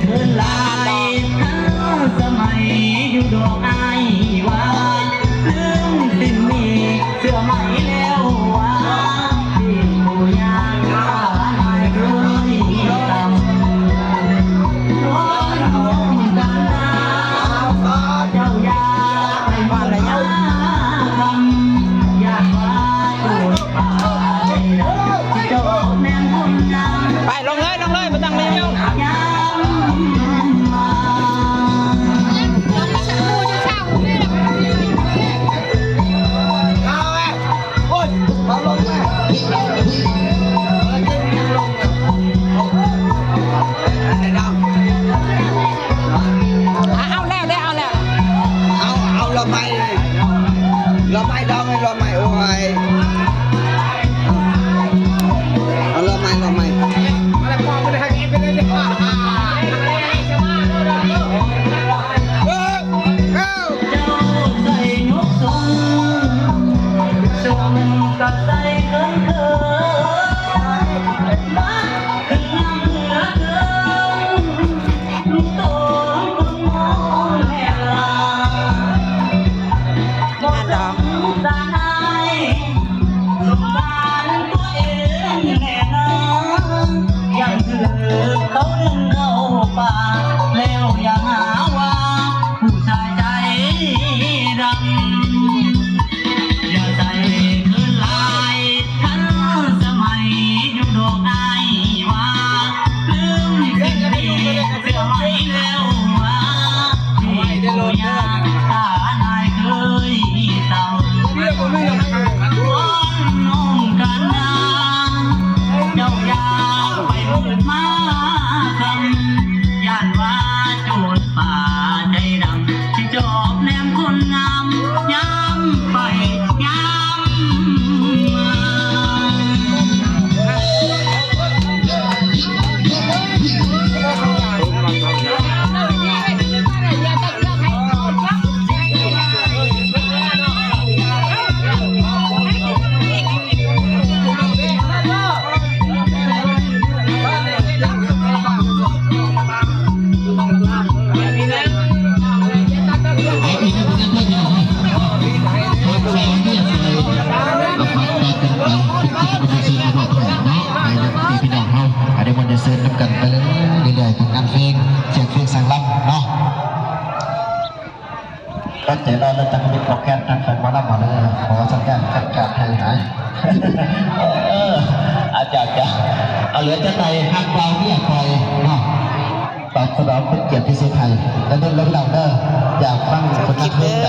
คืนลายสมัยอยู่ดอกไอว่าลืมสิ่งนี้เสื้อไหมแล้วว่าที่มูยางข้าไม่เคยทำร้อนหอมกันนะเจ้าอยากให้มาละยาทำอยากว่าตัวป่าเจ้าแม่คนงาม ไปลงเลยมาตั้งเลยเราไม่ดองเลยเราไม่โอ้ยเอาเราไม่อะไรพอไม่ได้ให้กินไปเลยดีกว่าเจ้าใส่นกทรงทรงกับใส่เขินมาถึงน้ำเหนือเกินลูกโตคุณมองแม่ลาบอกดอกตาไหนสงสารตัวเองแน่นอนยังถือเขาดึงเข้าป่าแล้วยังหาว่าผู้ชายใจดำอย่าใส่คืนลายทันสมัยอยู่ดอกไอว่าลืมสิ่งดีเสื้อไหมแล้วว่าที่ผู้ยากตานายเคยตำร้อนน้องกันนาเจ้าอยากไปมืดมาคำย่านว่าโจรป่าใจดำที่จอบแนมคนงามย้ำไปย้ำมาพี่น้องเขาได้วันเดเซิร์นน้ำกันไปเรื่อยๆผลงานเพลงเสียงเพลงสั่งล่ำเนาะตั้งใจรอแล้วจะมีโปรแกรมทางแฟนมาล่ำมาเลยขอสัญญาณขัดการให้หายอาจารย์จะเอาเหลือจะไต่หักเบาเนี่ยคอยเนาะตอบสนองเป็นเกียรติที่สุดไทยและเดินเรื่องเราเด้ออยากฟังผลงานเพลงใด